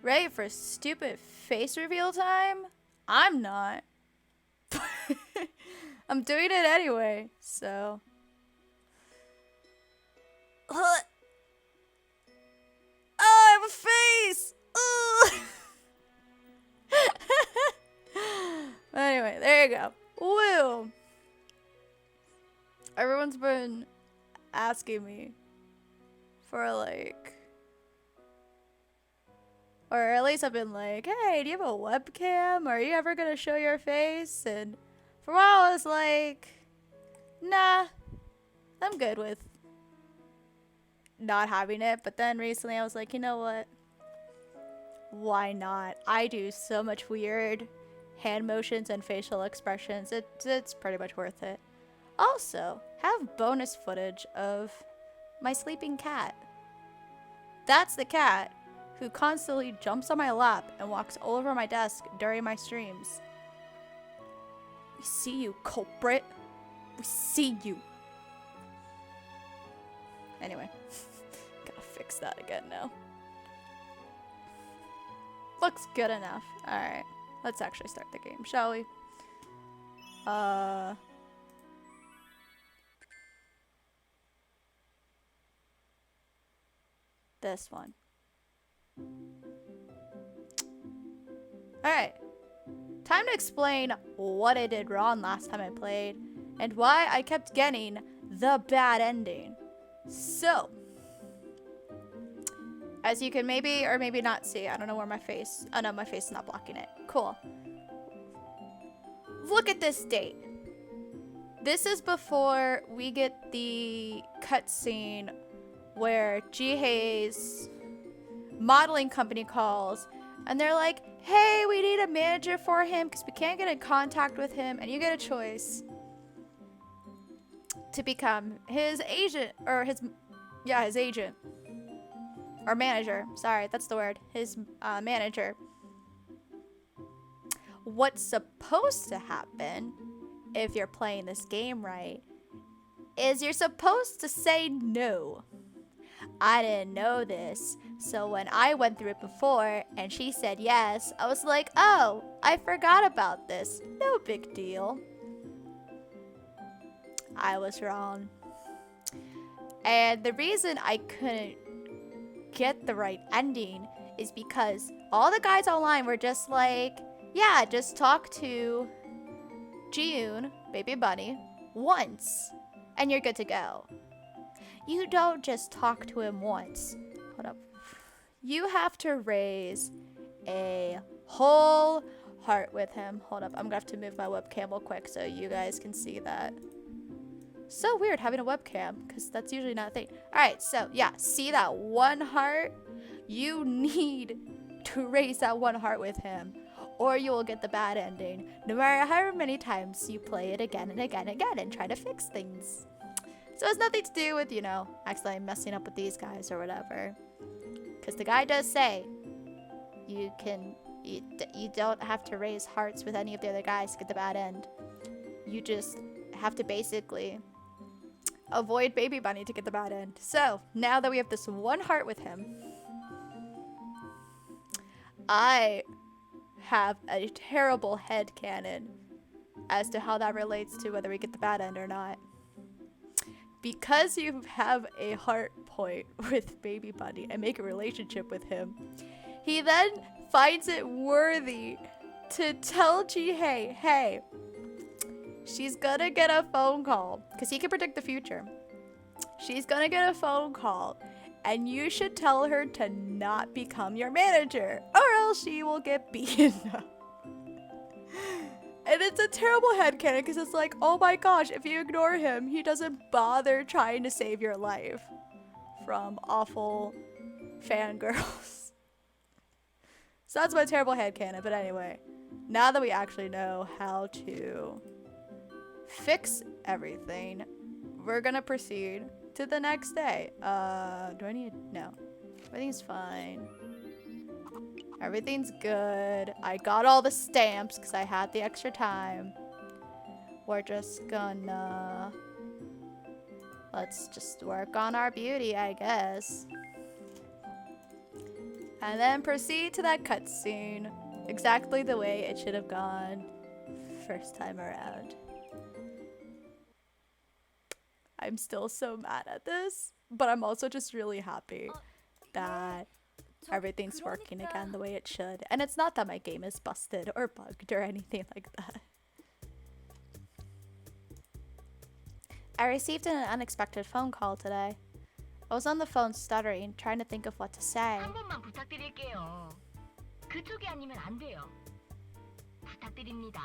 Ready for stupid face reveal time? I'm not. I'm doing it anyway, so. Oh, I have a face! Anyway, there you go. Woo! Everyone's been asking me for like, or at least I've been like, hey, do you have a webcam? Are you ever gonna show your face? And for a while I was like, nah, I'm good with not having it. But then recently I was like, you know what? Why not? I do so much weird hand motions and facial expressions. It's pretty much worth it. Also, have bonus footage of my sleeping cat. That's the cat who constantly jumps on my lap and walks all over my desk during my streams. We see you, culprit. We see you. Anyway, gotta fix that again now. Looks good enough. Alright, let's actually start the game, shall we? This one. Alright. Time to explain what I did wrong last time I played and why I kept getting the bad ending. So, as you can maybe or maybe not see, I don't know where my face, oh no, my face is not blocking it. Cool. Look at this date. This is before we get the cutscene where Jihei's modeling company calls and they're like, hey, we need a manager for him because we can't get in contact with him, and you get a choice to become his agent or his agent or manager. Sorry, that's the word. His manager. What's supposed to happen if you're playing this game right is you're supposed to say no. I didn't know this, so when I went through it before and she said yes, I was like, oh, I forgot about this. No big deal. I was wrong. And the reason I couldn't get the right ending is because all the guys online were just like, yeah, just talk to June, baby bunny, once, and you're good to go. You don't just talk to him once. Hold up. You have to raise a whole heart with him. Hold up. I'm gonna have to move my webcam real quick so you guys can see that. So weird having a webcam because that's usually not a thing. Alright, so yeah, see that one heart? You need to raise that one heart with him or you will get the bad ending. No matter however many times you play it again and again and again and try to fix things. So it has nothing to do with, you know, actually messing up with these guys or whatever. Because the guy does say you don't have to raise hearts with any of the other guys to get the bad end. You just have to basically avoid Baby Bunny to get the bad end. So now that we have this one heart with him, I have a terrible headcanon as to how that relates to whether we get the bad end or not. Because you have a heart point with Baby Bunny and make a relationship with him, he then finds it worthy to tell Jihei, hey, she's gonna get a phone call, because he can predict the future. She's gonna get a phone call, and you should tell her to not become your manager, or else she will get beaten up. And it's a terrible headcanon because it's like, oh my gosh, if you ignore him, he doesn't bother trying to save your life from awful fangirls. So that's my terrible headcanon. But anyway, now that we actually know how to fix everything, we're gonna proceed to the next day. Do I need? No. Everything's fine. Everything's good. I got all the stamps because I had the extra time. We're just gonna... let's just work on our beauty, I guess. And then proceed to that cutscene. Exactly the way it should have gone first time around. I'm still so mad at this, but I'm also just really happy that everything's working again the way it should. And it's not that my game is busted or bugged or anything like that. I received an unexpected phone call today. I was on the phone stuttering, trying to think of what to say. 한 번만 부탁드릴게요. 그쪽이 아니면 안 돼요. 부탁드립니다.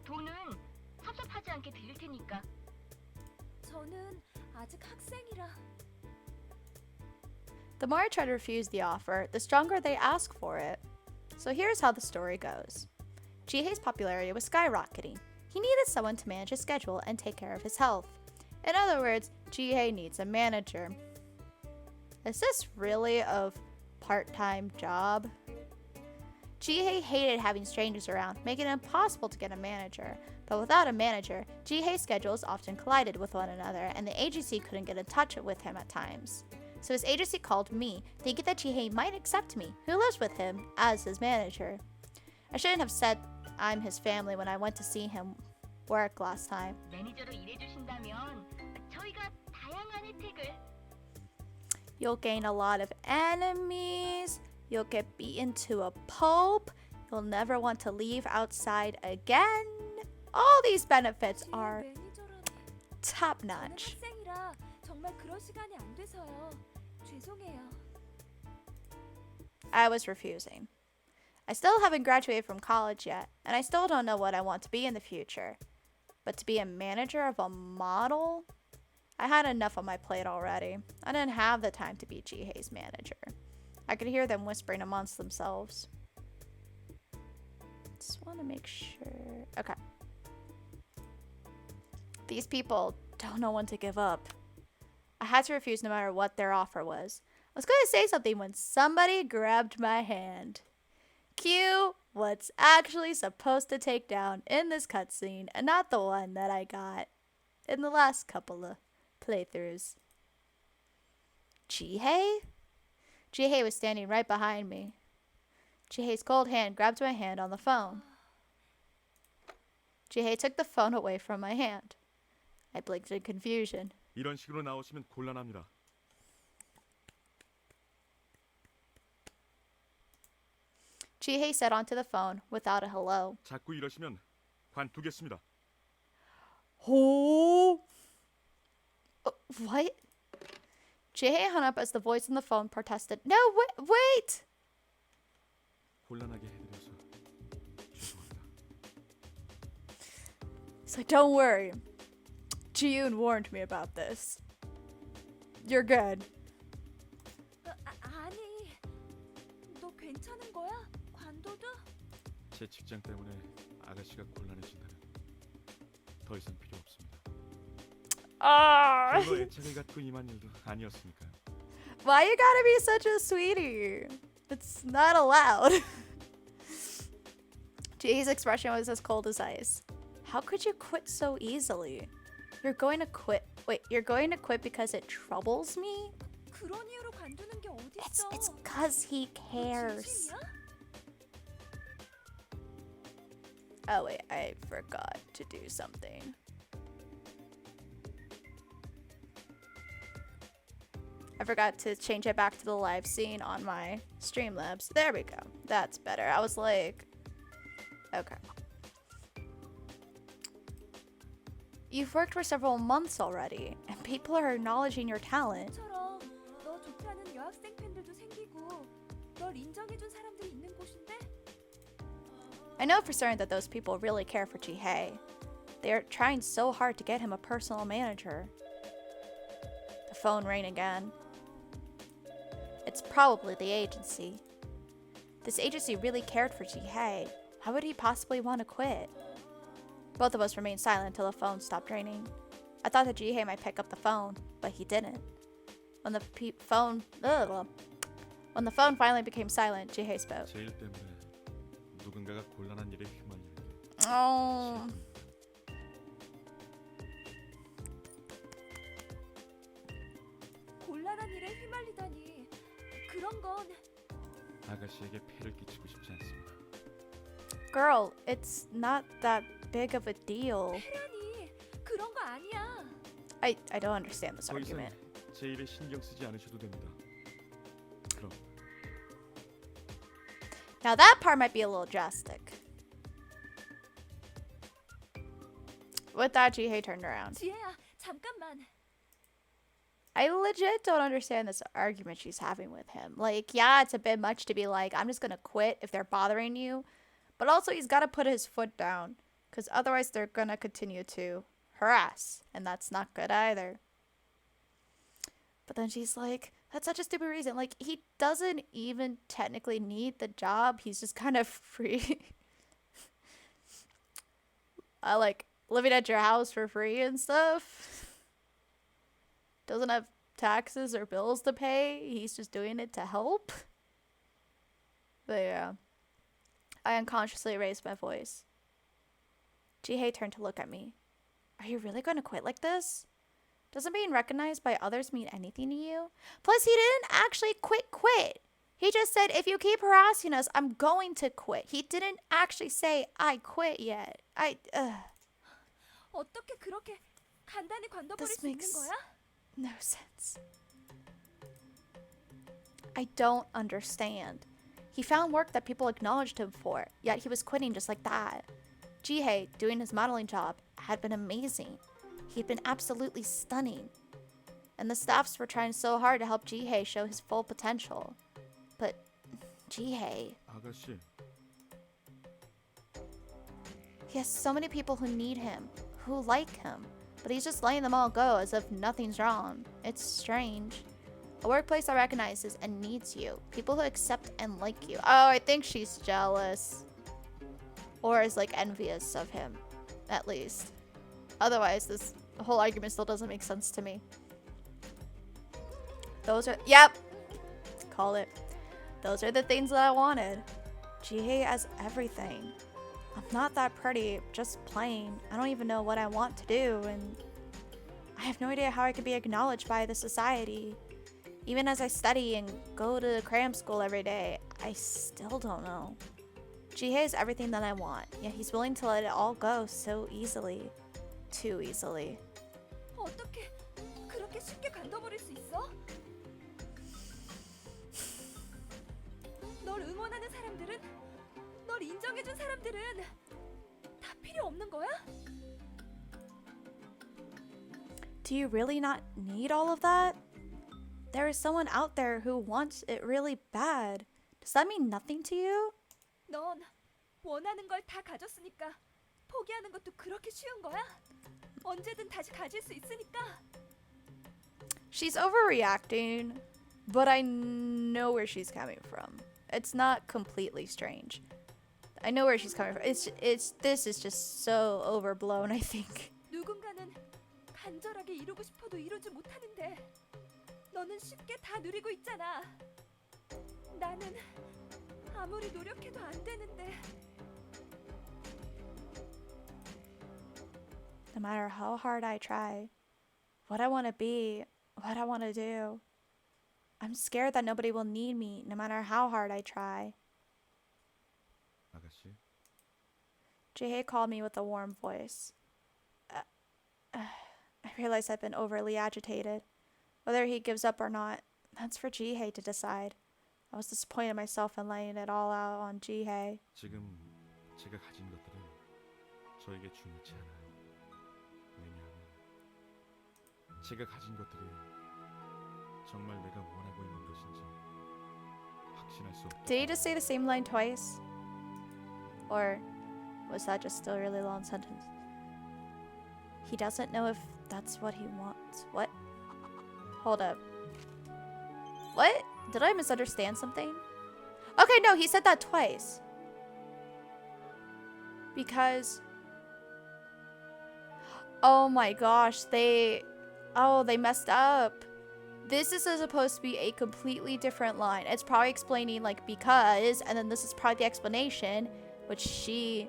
돈은 섭섭하지 않게 드릴 테니까. 저는 아직 학생이라. The more I try to refuse the offer, the stronger they ask for it. So here's how the story goes. Jihei's popularity was skyrocketing. He needed someone to manage his schedule and take care of his health. In other words, Jihei needs a manager. Is this really a part-time job? Jihei hated having strangers around, making it impossible to get a manager. But without a manager, Jihei's schedules often collided with one another, and the agency couldn't get in touch with him at times. So his agency called me, thinking that Jihei might accept me, who lives with him, as his manager. I shouldn't have said I'm his family when I went to see him work last time. 매니저로 일해주신다면 저희가 다양한 혜택을. You'll gain a lot of enemies. You'll get beaten to a pulp. You'll never want to leave outside again. All these benefits are top notch. 학생이라 정말 그럴 시간이 안 돼서요. 죄송해요. I was refusing. I still haven't graduated from college yet, and I still don't know what I want to be in the future. But to be a manager of a model? I had enough on my plate already. I didn't have the time to be Jihei's manager. I could hear them whispering amongst themselves. Just want to make sure. Okay. These people don't know when to give up. I had to refuse no matter what their offer was. I was going to say something when somebody grabbed my hand. Cue what's actually supposed to take down in this cutscene, and not the one that I got in the last couple of playthroughs. Jihei? Jihei was standing right behind me. Jihei's cold hand grabbed my hand on the phone. Jihei took the phone away from my hand. I blinked in confusion. 이런 식으로 나오시면 곤란합니다. Jihei said onto the phone without a hello. 자꾸 이러시면 관두겠습니다. Oh. What? Jihei hung up as the voice on the phone protested. No, wait! 곤란하게 해드려서 죄송합니다. He's like, don't worry. Ji-yoon warned me about this. You're good. 아니, 너 괜찮은 거야? 관둬도? 제 직장 때문에 아가씨가 곤란해진다면 더 이상 필요 없습니다. 별로 애착을 갖고 임한 일도 아니었으니까요. Why you gotta be such a sweetie? It's not allowed. Ji's expression was as cold as ice. How could you quit so easily? You're going to quit. Wait, you're going to quit because it troubles me? 그런 이유로 관두는 게 어딨어? It's cause he cares. 진심이야? Oh wait, I forgot to do something. I forgot to change it back to the live scene on my Streamlabs. There we go. That's better. I was like, okay. You've worked for several months already, and people are acknowledging your talent. 처럼 너 좋다는 여학생 팬들도 생기고 널 인정해준 사람들이 있는 곳인데? I know for certain that those people really care for Jihei. They're trying so hard to get him a personal manager. The phone rang again. It's probably the agency. This agency really cared for Jihei. How would he possibly want to quit? Both of us remained silent until the phone stopped ringing. I thought that Jihei might pick up the phone, but he didn't. When the phone finally became silent, Jihei spoke. 제 일 때문에 누군가가 곤란한 일에 휘말리는 게 Oh. 곤란한 일에 휘말리다니. 그런 건 아가씨에게 폐를 끼치고 싶지 않습니다. Girl, it's not that big of a deal. 아니, 그런 거 아니야. I don't understand this 더 이상 argument. 제 일에 신경 쓰지 않으셔도 됩니다. 그럼 Now that part might be a little drastic. With that, Jihei turned around. 지혜야, 잠깐만. I legit don't understand this argument she's having with him. Like, yeah, it's a bit much to be like, I'm just gonna quit if they're bothering you. But also, he's gotta put his foot down. Because otherwise, they're gonna continue to harass. And that's not good either. But then she's like, that's such a stupid reason. Like, he doesn't even technically need the job. He's just kind of free. I like living at your house for free and stuff. Doesn't have taxes or bills to pay. He's just doing it to help. But yeah. I unconsciously raised my voice. Jihei turned to look at me. Are you really going to quit like this? Doesn't being recognized by others mean anything to you? Plus, he didn't actually quit. He just said, if you keep harassing us, I'm going to quit. He didn't actually say, I quit yet. 어떻게 그렇게 간단히 관둬버릴 This 수 있는 makes 거야? no sense. I don't understand. He found work that people acknowledged him for, yet he was quitting just like that. Jihei, doing his modeling job, had been amazing. He'd been absolutely stunning. And the staffs were trying so hard to help Jihei show his full potential. But Jihei, 아가씨, he has so many people who need him, who like him, but he's just letting them all go as if nothing's wrong. It's strange. A workplace that recognizes and needs you. People who accept and like you. Oh, I think she's jealous. Or is like envious of him, at least. Otherwise, this whole argument still doesn't make sense to me. Those are, yep, call it. Those are the things that I wanted. Jihei as everything. I'm not that pretty, just plain. I don't even know what I want to do, and I have no idea how I could be acknowledged by the society. Even as I study and go to cram school every day, I still don't know. Jihei is everything that I want, yet he's willing to let it all go so easily. Too easily. 어떻게 그렇게 쉽게 간둬버릴 수 있어? 널 응원하는 사람들은, 널 인정해준 사람들은 다 필요 없는 거야? Do you really not need all of that? There is someone out there who wants it really bad. Does that mean nothing to you? 넌 원하는 걸 다 가졌으니까 포기하는 것도 그렇게 쉬운 거야? 언제든 다시 가질 수 있으니까. She's overreacting, but I know where she's coming from. It's not completely strange. I know where she's coming from. This is just so overblown, I think. 누군가는 간절하게 이루고 싶어도 이루지 못하는데 너는 쉽게 다 누리고 있잖아. 나는 아무리 노력해도 안 되는데. No matter how hard I try, what I want to be, what I want to do, I'm scared that nobody will need me no matter how hard I try. 아가씨, Jihei called me with a warm voice. I realize I've been overly agitated. Whether he gives up or not, that's for Jihei to decide. I was disappointed in myself in laying it all out on Jihei. 지금 제가 가진 것들은 저에게 중요치 않아요. 왜냐하면 제가 가진 것들이 정말 내가 원하고 있는 것인지 확신할 수 없다. Did he just say the same line twice? Or was that just still a really long sentence? He doesn't know if that's what he wants. What? Hold up. What? Did I misunderstand something? Okay, no, he said that twice. Because... Oh my gosh, they messed up. This is supposed to be a completely different line. It's probably explaining like because, and then this is probably the explanation, which she...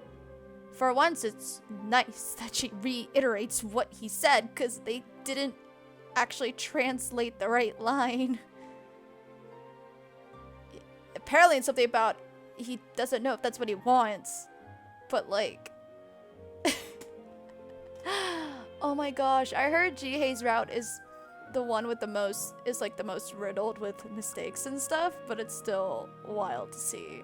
For once, it's nice that she reiterates what he said, because they didn't actually translate the right line. apparently it's something about he doesn't know if that's what he wants. But like, oh my gosh, I heard Jihei's route is the one with the most, is like the most riddled with mistakes and stuff, but it's still wild to see.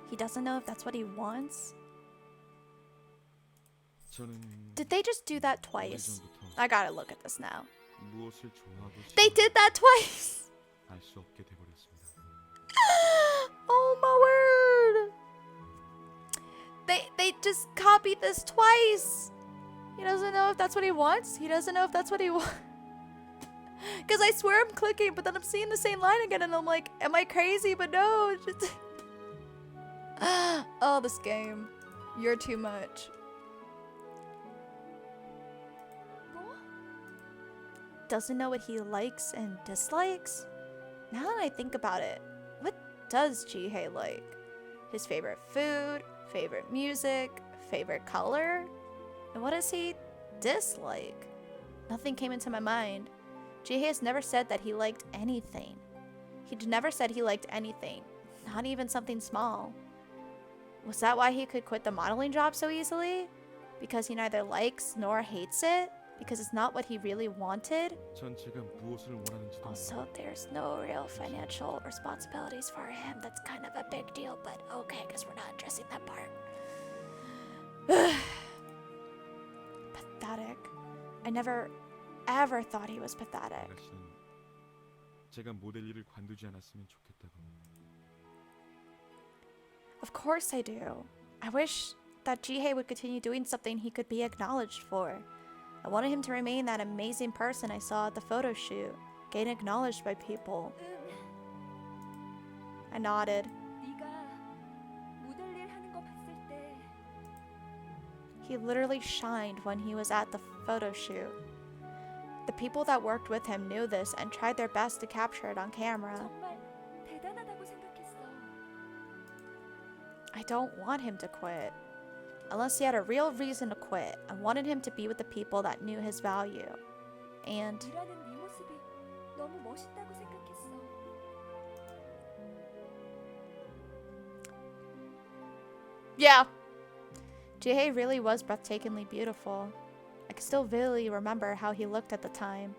He doesn't know if that's what he wants? 저는 Did they just do that twice? 오래전부터 I gotta look at this now. 무엇을 좋아하고 They did that twice! 알수 없게 돼버렸습니다. Oh my word! They just copied this twice! He doesn't know if that's what he wants? He doesn't know if that's what he wants? Because I swear I'm clicking, but then I'm seeing the same line again and I'm like, am I crazy? But no, it's just... Oh, this game. You're too much. 뭐? Doesn't know what he likes and dislikes? Now that I think about it, what does Jihei like? His favorite food, favorite music, favorite color? And what does he dislike? Nothing came into my mind. Jihei has never said that he liked anything. He never said he liked anything, not even something small. Was that why he could quit the modeling job so easily? Because he neither likes nor hates it? Because it's not what he really wanted? 전 제가 무엇을 원하는지도 Also, there's no real financial responsibilities for him. That's kind of a big deal, but okay, I guess we're not addressing that part. Pathetic. I never ever thought he was pathetic. 아가씨는 제가 모델 일을 관두지 않았으면 좋겠다고. Of course I do. I wish that Jihei would continue doing something he could be acknowledged for. I wanted him to remain that amazing person I saw at the photo shoot, getting acknowledged by people. I nodded. 네가 모델 일 하는 거 봤을 때 He literally shined when he was at the photo shoot. The people that worked with him knew this and tried their best to capture it on camera. 정말 대단하다고 생각했어. I don't want him to quit. Unless he had a real reason to quit. I wanted him to be with the people that knew his value. And 일하는 네 모습이 너무 멋있다고 생각했어. yeah, Jihei really was breathtakingly beautiful. I can still vividly remember how he looked at the time.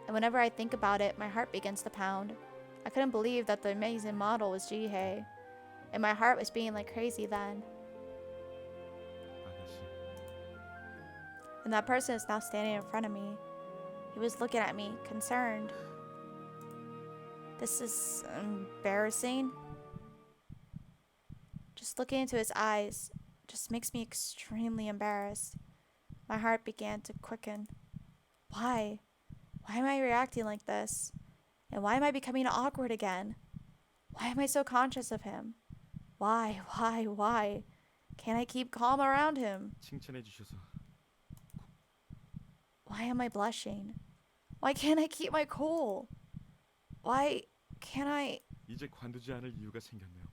And whenever I think about it, my heart begins to pound. I couldn't believe that the amazing model was Jihei. And my heart was beating like crazy then. 아가씨, And that person is now standing in front of me. He was looking at me, concerned. This is embarrassing. Just looking into his eyes just makes me extremely embarrassed. My heart began to quicken. Why? Why am I reacting like this? And why am I becoming awkward again? Why am I so conscious of him? Why? Can't I keep calm around him? 칭찬해 주셔서 Why am I blushing? Why can't I keep my cool? Why can't I... 이제 관두지 않을 이유가 생겼네요.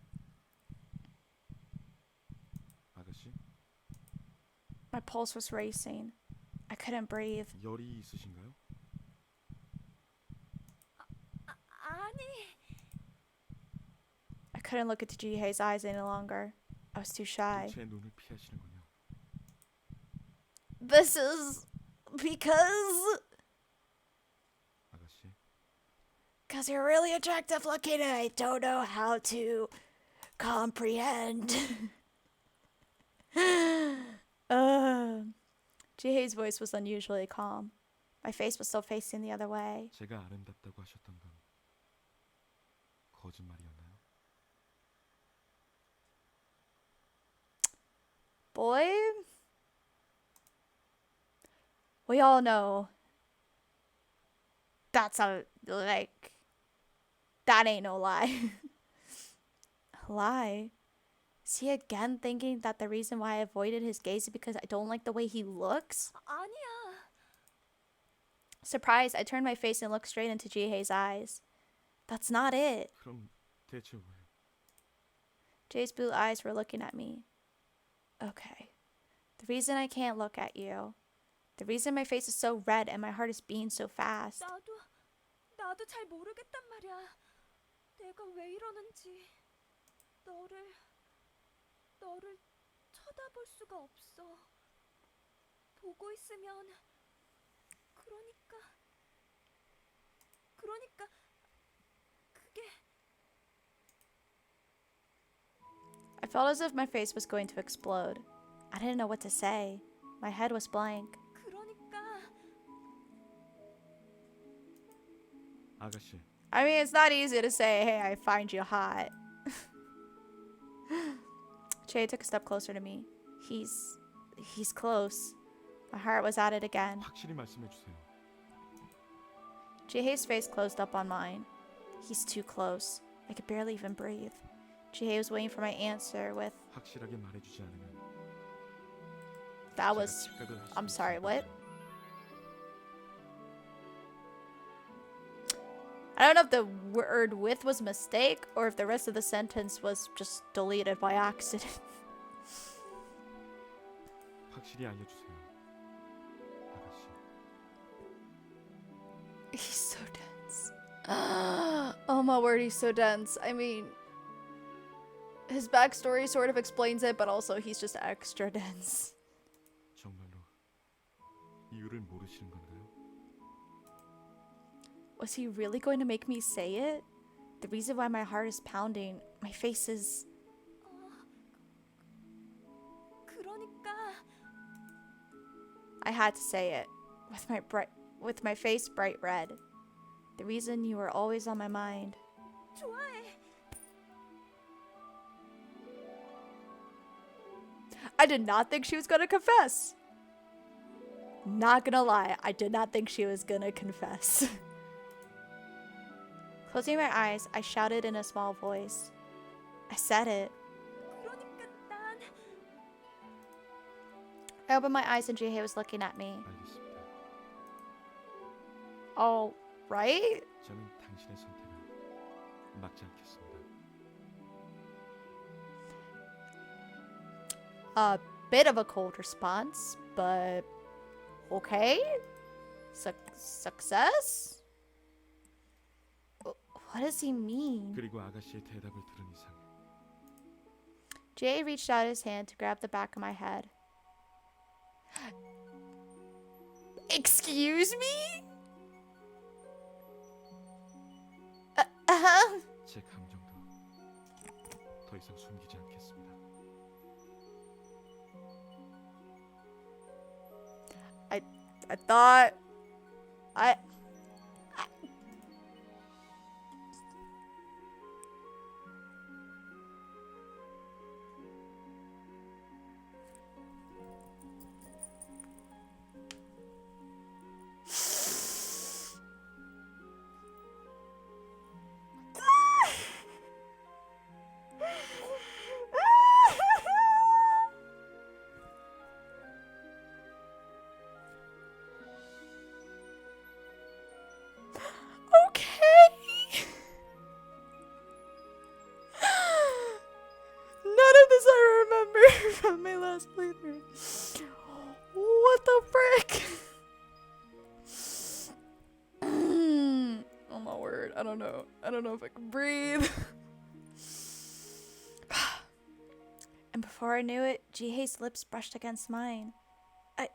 아가씨, My pulse was racing. I couldn't breathe. 열이 있으신가요? 아니, I couldn't look into Jihei's eyes any longer. I was too shy. 제 눈을 피하시는군요. This is because... 아가씨, Because you're really attractive looking and I don't know how to comprehend. Jihei's voice was unusually calm. My face was still facing the other way. 제가 아름답다고 하셨던 건 거짓말이었나요? Boy, we all know that's that ain't no lie. A lie? Is he again thinking that the reason why I avoided his gaze is because I don't like the way he looks? 아니야. Surprised, I turned my face and looked straight into Jihei's eyes. That's not it. 그럼 대체 왜? Jay's blue eyes were looking at me. Okay. The reason I can't look at you. The reason my face is so red and my heart is beating so fast. 나도 나도 잘 모르겠단 말이야. 내가 왜 이러는지. 너를 쳐다볼 수가 없어. 보고 있으면 그러니까 그게 I felt as if my face was going to explode. I didn't know what to say. My head was blank. 그러니까 아가씨, I mean, it's not easy to say, hey, I find you hot. Che took a step closer to me. He's close. My heart was at it again. 확실히 말씀해 주세요. Jihei's face closed up on mine. He's too close. I could barely even breathe. Jihei was waiting for my answer with, 확실하게 말해주지 않으면 that 제가 was, 착각을 할 I'm 수도 sorry, what? 있으니까요. I don't know if the word with was a mistake or if the rest of the sentence was just deleted by accident. 확실히 알려주세요. 아가씨. He's so dense. Oh my word, he's so dense. I mean, his backstory sort of explains it, but also he's just extra dense. 정말로 이유를 모르시는 건가요? Was he really going to make me say it? The reason why my heart is pounding, my face is... 그러니까 I had to say it with my face bright red. The reason you were always on my mind. 좋아해. I did not think she was gonna confess. Not gonna lie, I did not think she was gonna confess. Closing my eyes, I shouted in a small voice. I said it. 그러니까 난 I opened my eyes and Jihei was looking at me. 알겠습니다. All right? 저는 당신의 선택을 막지 않겠습니다. A bit of a cold response, but okay. Success? What does he mean? 그리고 아가씨의 대답을 들은 이상 Jay reached out his hand to grab the back of my head. Excuse me? 제 감정도 더 이상 숨기지 않겠습니다. I thought I okay. None of this I remember from my last playthrough. What the frick? Oh my word, I don't know. I don't know if I can breathe. And before I knew it, Jihei's lips brushed against mine. I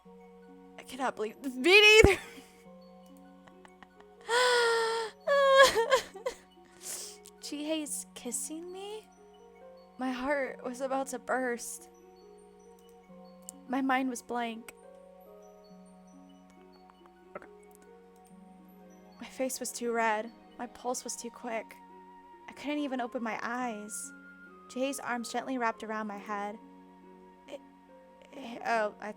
cannot believe this. Me neither. Jihei's kissing me? My heart was about to burst. My mind was blank. Okay. My face was too red. My pulse was too quick. I couldn't even open my eyes. Jihei's arms gently wrapped around my head. Oh, I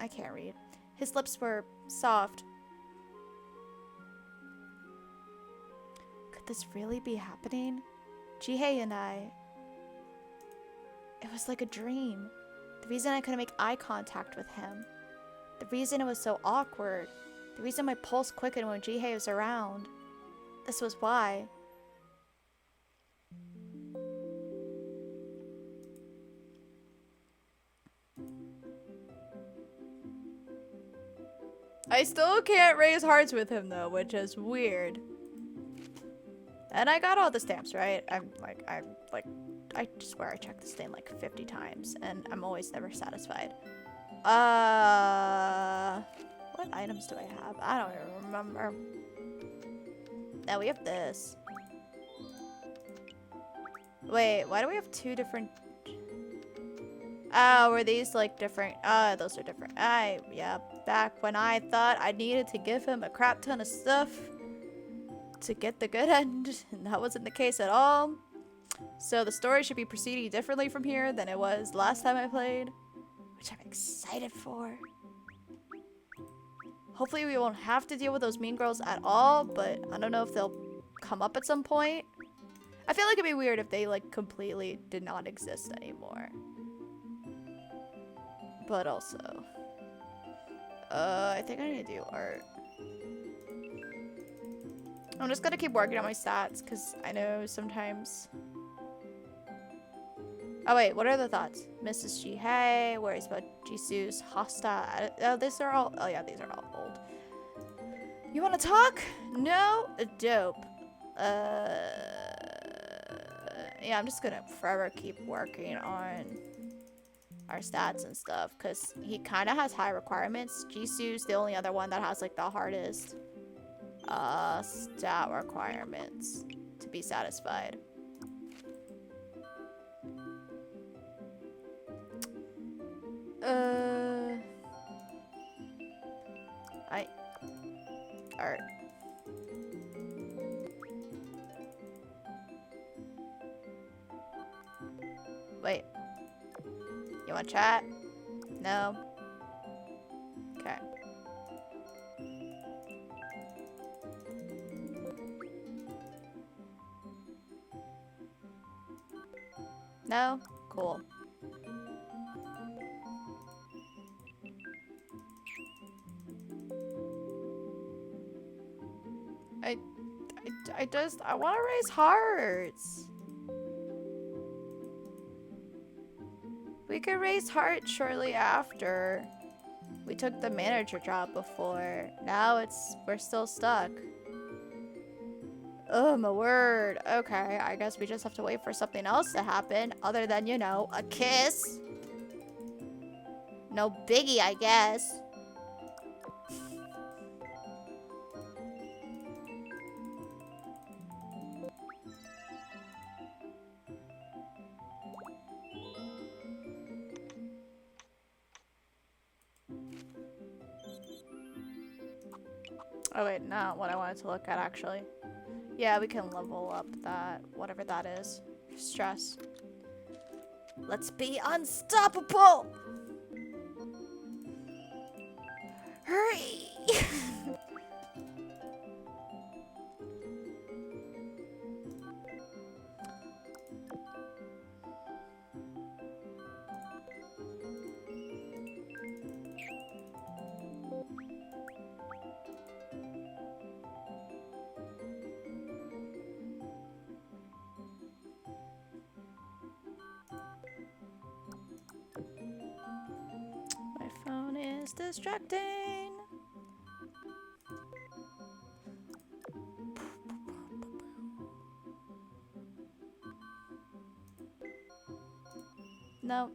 can't read. His lips were soft. Could this really be happening? Jihei and I. It was like a dream. The reason I couldn't make eye contact with him. The reason it was so awkward. The reason my pulse quickened when Jihei was around. This was why. I still can't raise hearts with him though, which is weird. And I got all the stamps, right? I swear I checked this thing like 50 times, and I'm always never satisfied. What items do I have? I don't even remember. Now we have this. Wait, why do we have two different... Oh, were these like different? Those are different. Yeah, back when I thought I needed to give him a crap ton of stuff to get the good end, and that wasn't the case at all. So the story should be proceeding differently from here than it was last time I played, which I'm excited for. Hopefully we won't have to deal with those mean girls at all, but I don't know if they'll come up at some point. I feel like it'd be weird if they like completely did not exist anymore. But also, I think I need to do art. I'm just gonna keep working on my stats because I know sometimes. Oh wait, what are the thoughts? Mrs. G. Hey, worries about Jisoo's Hosta. Oh, these are all. Oh yeah, these are all old. You want to talk? No, dope. Yeah, I'm just gonna forever keep working on our stats and stuff because he kind of has high requirements. Jisoo's the only other one that has like the hardest stat requirements to be satisfied. Art. Wait. You want to chat? No. Okay. No? Cool. I want to raise hearts. We could raise hearts shortly after. We took the manager job before. Now we're still stuck. Oh my word. Okay, I guess we just have to wait for something else to happen other than, you know, a kiss. No biggie, I guess. Oh wait, not what I wanted to look at actually. Yeah, we can level up that, whatever that is. Stress. Let's be unstoppable! Hurry! My phone is distracting. No,